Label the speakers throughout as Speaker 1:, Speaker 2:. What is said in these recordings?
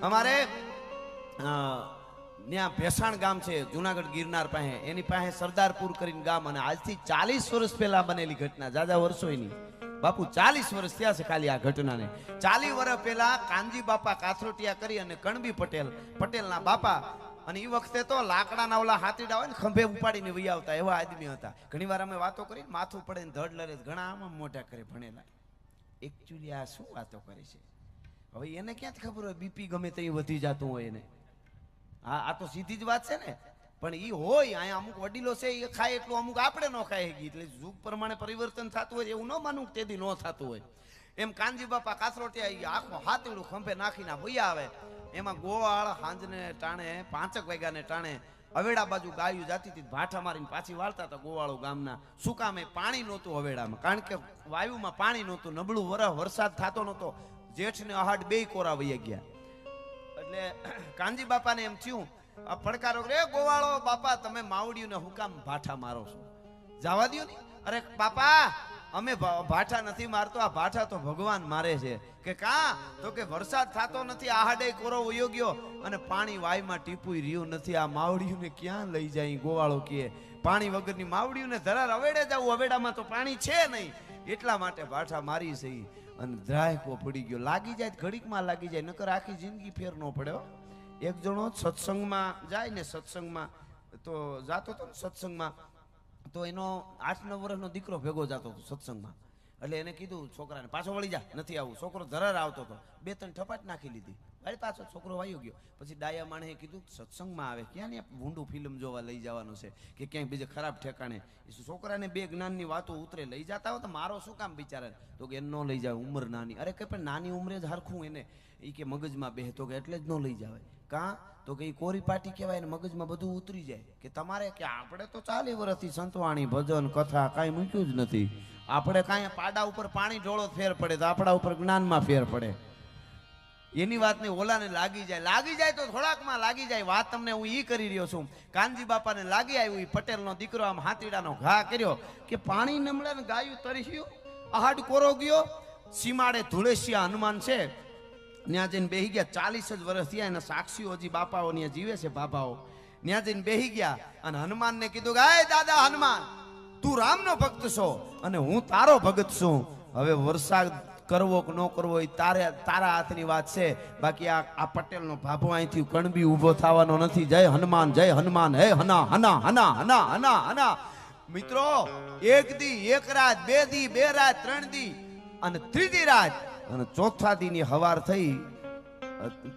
Speaker 1: અમારે ત્યાં ભેસાણ ગામ છે જુનાગઢ ગિરનાર પાસે, એની પાસે સરદારપુર કરીને ગામ, અને આજથી 40 વર્ષ પહેલા બનેલી ઘટના, જાજા વર્ષોની બાપુ 40 વર્ષ થયા છે ખાલી આ ઘટનાને. 40 વર્ષ પહેલા કાનજી બાપા કાથરોટિયા કરી અને કણબી પટેલના બાપા, અને એ વખતે તો લાકડાના ઓલા હાથીડા હોય ને ખંભે ઉપાડીને વહી આવતા એવા આદમી હતા. ઘણી વાર અમે વાતો કરીને માથું પડે ને ધડ લડે, ઘણા આમાં મોટા કરે ભણેલા. એકચ્યુઅલી આ શું વાતો કરે છે હવે એને ક્યાંથી ખબર હોય બીપી ગમે તે વધી જતું હોય એને. આ તો સીધી જ વાત છે ને. પણ એ હોય અહીંયા અમુક વડીલો છે એ ખાય એટલું, અમુક આપણે ન ખાય. એટલે યુગ પ્રમાણે પરિવર્તન થતું હોય એવું ન માનવું તેથી ન થતું હોય. એમ કાનજી બાપા કાથરોટિયા આખો હાથીડું ખંભે નાખીને વૈયા આવે. એમાં ગોવાળ હાંજને ટાણે 5 વાગ્યાને ટાણે અવેડા બાજુ ગાયું જાતી હતી, ભાઠા મારીને પાછી વાળતા હતા ગોવાળો ગામના. શું કામે? પાણી નહોતું અવેડામાં, કારણ કે વાયુમાં પાણી નહોતું, નબળું વરસાદ થતો નહોતો. જેઠ ને અહાડ 2 કોરા વહી ગયા. એટલે કાનજી બાપાને એમ થયું, આ પડકારો રે ગોવાળો બાપા તમે માવડિયું ને હું કામ ભાઠા મારો છો, જવા દો ને. અરે બાપા અમે ભાઠા નથી મારતો, આ ભાઠા તો ભગવાન મારે છે. કે કા? તો કે વરસાદ થતો નથી, આહાડે કોરો વયો ગયો અને પાણી વાયમાં ટીપુય રહ્યું નથી, આ માવડિયું ને ક્યાં લઈ જાય? ગોવાળો કહે પાણી વગરની માવડિયું ને ધરાર અવેડે જવું, અવેડામાં તો પાણી છે નહીં, એટલા માટે ભાઠા મારી છે. અને દ્રાયકો પડી ગયો. લાગી જાય ઘડીકમાં લાગી જાય, નકર આખી જિંદગી ફેર ન પડ્યો. એક જણો સત્સંગમાં જાય ને, સત્સંગમાં તો જાતો હતો ને સત્સંગમાં, તો એનો 8-9 વર્ષનો દીકરો ભેગો જતો હતો સત્સંગમાં. એટલે એને કીધું છોકરાને પાછો વળી જા, નથી આવું. છોકરો ધરાર આવતો હતો, 2-3 ઠપાટ નાખી લીધી, વળી પાછો છોકરો વાયો ગયો. પછી ડાયા માણસે કીધું સત્સંગમાં આવે, ક્યાં ને ભૂંડું ફિલ્મ જોવા લઈ જવાનું છે કે ક્યાંય બીજે ખરાબ ઠેકાણે? છોકરાને 2 જ્ઞાનની વાતો ઉતરે, લઈ જતા હોય તો મારો શું કામ બિચારા? તો કે એને ન લઈ જાવ, ઉંમર નાની. અરે કે પણ નાની ઉંમરે જ હરખું એને એ કે મગજમાં બેહતો, કે એટલે જ ન લઈ જાવે. કાં? તો કે એ કોરી પાટી કહેવાય ને, મગજમાં બધું ઉતરી જાય. કે તમારે કે આપણે તો 40 વર્ષથી સંતવાણી ભજન કથા કાંઈ મૂક્યું જ નથી. આપણે કાંઈ પાડા ઉપર પાણી ઢોળો ફેર પડે તો આપણા ઉપર જ્ઞાનમાં ફેર પડે. એની વાત નહીં, ઓલાને લાગી જાય તો થોડાકમાં લાગી જાય. વાત તમને હું ઈ કરી રહ્યો છું. કાનજી બાપાને લાગી આવ્યું, પટેલનો દીકરો આમ હાથીડાનો ઘા કર્યો કે પાણી નમળે ને ગાયું તરસ્યું, આહાડ કોરો ગયો. સીમાડે ધુળેશિયા હનુમાન છે, ત્યાં જઈને બેહી ગયા. 40 જ વર્ષ થયા, એના સાક્ષીઓ હજી બાપાઓ ત્યાં જીવે છે, બાપાઓ. ત્યાં જઈને બેહી ગયા અને હનુમાનને કીધું કે હે દાદા હનુમાન, તું રામનો ભક્ત છો અને હું તારો ભગત છું. હવે વરસાદ કરવો કે ન કરવો એ તારા હાથની વાત છે. બાકી આ પટેલનો ભાભો અહીંથી કણબી ઊભો થવાનો નથી. જય હનુમાન, જય હનુમાન. હે હના હના હના હના હના હના. મિત્રો, 1 દી 1 રાત, 2 દી 2 રાત, 3 દી અને 3જી રાત અને 4થા દીની હવાર થઈ.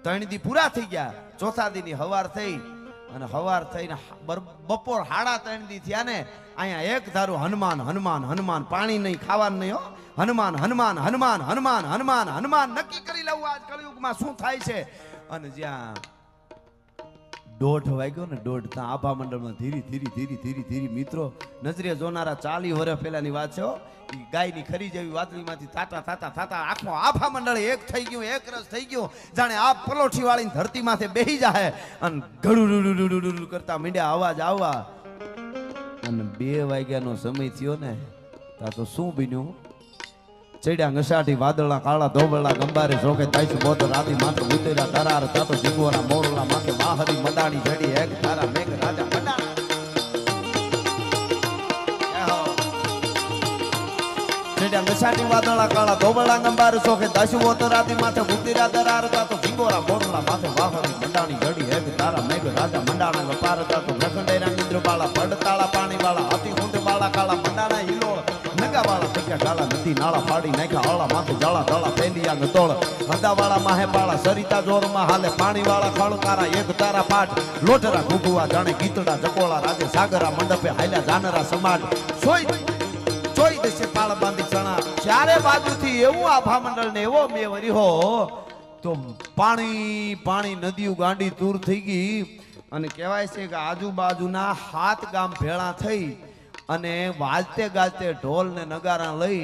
Speaker 1: 3 દી પૂરા થઈ ગયા, 4થા દીની હવાર થઈ અને હવાર થઈને બપોર 3:30 દી થયા ને, અહીંયા એક ધારું હનુમાન હનુમાન હનુમાન, પાણી નહીં, ખાવાનું નહીં હો. હનુમાન હનુમાન હનુમાન હનુમાન હનુમાન હનુમાન. નક્કી કરી લઉં આજ કળિયુગમાં શું થાય છે. અને જ્યાં 1:30 વાગ્યો ને, 1:30 ત્યાં આભા મંડળમાં ધીરી મિત્રો નજરે જોનારા 40 વર્ષ પહેલાની વાત છે. ગાયની ખરી જેવી વાદળીમાંથી થાતા આખો આભા મંડળ એક થઈ ગયું, એક રસ થઈ ગયું. જાણે આ પલોઠી વાળીને ધરતી માથે બેહી જાય અને ગડું કરતા મીંડ્યા અવાજ આવવા. અને 2 વાગ્યાનો સમય થયો ને, ત્યાં તો શું બન્યું? ચડ્યા ઘસાટી વાદળા કાળા ધોબળા ગંબારે જોકે 23 રાતી માત્ર ઉતેરા તરાર તાતો જીગોરા મોરલા માથે વાહરી મડાણી જડી એક તારા મેઘ રાજા મડાણા. ચડ્યા ઘસાટી વાદળા કાળા ધોબળા ગંબારે જોકે 23 રાતી માથે ઉતેરા તરાર તાતો જીગોરા મોરલા માથે વાહરી મડાણી જડી એક તારા મેઘ રાજા મડાણા. ગપાર તાતો પ્રખંડેરા ઇન્દ્ર બાળા પડતાળા પાણી વાળા હાથી હુંડ બાળા કાળા મંડાણા હિલોળ નગા વાળા થઈ ગાળા નદી નાળા ફાડી નાખ્યા આળા માથે જાળા તાળા પેલિયા ગતોળ હંદા વાળા માહે પાળા સરિતા જોરમાં હાલે પાણી વાળા ખળકારા એક તારા પાટ લોટરા ઘુઘુવા જાણે ગીતડા જકોળા રાજે સાગરા મંડપે હાલ્યા જાનરા સમાટ ચોઈ દેશે પાળ બાંધી ચણા. ચારે બાજુથી એવું આભા મંડળ ને એવો મેવરી હો તો પાણી નદીઓ ગાંડી દૂર થઈ ગઈ. અને કહેવાય છે કે આજુબાજુના 7 ગામ ભેળા થઈ અને વાજતે ગાજતે ઢોલ ને નગારા લઈ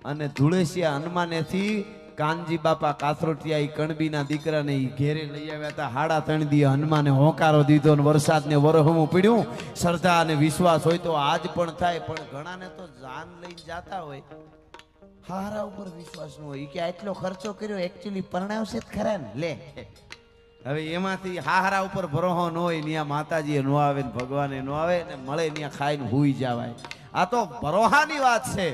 Speaker 1: અને ધુળેશિયા હનુમાનેથી કાનજી બાપા કાથરોટિયા ઈ કણબીના દીકરાને ઈ ઘેરે લઈ આવ્યા હતા. 3.5 દી હનુમાને હોંકારો દીધો ને વરસાદને વરહમું પડ્યું. શ્રદ્ધા અને વિશ્વાસ હોય તો આજ પણ થાય, પણ ઘણાને તો જાન લઈને જાતા હોય, હારા ઉપર વિશ્વાસ ન હોય. ઈ કે આટલો ખર્ચો કર્યો, એકચ્યુઅલી પરણાવશે જ ખરા ને. લે હવે એમાંથી હાહારા ઉપર ભરોહો ન હોય, ત્યાં માતાજી ન આવે ને ભગવાને ન આવે ને મળે ત્યાં ખાઈને હુઈ જવાય. આ તો ભરોહાની વાત છે.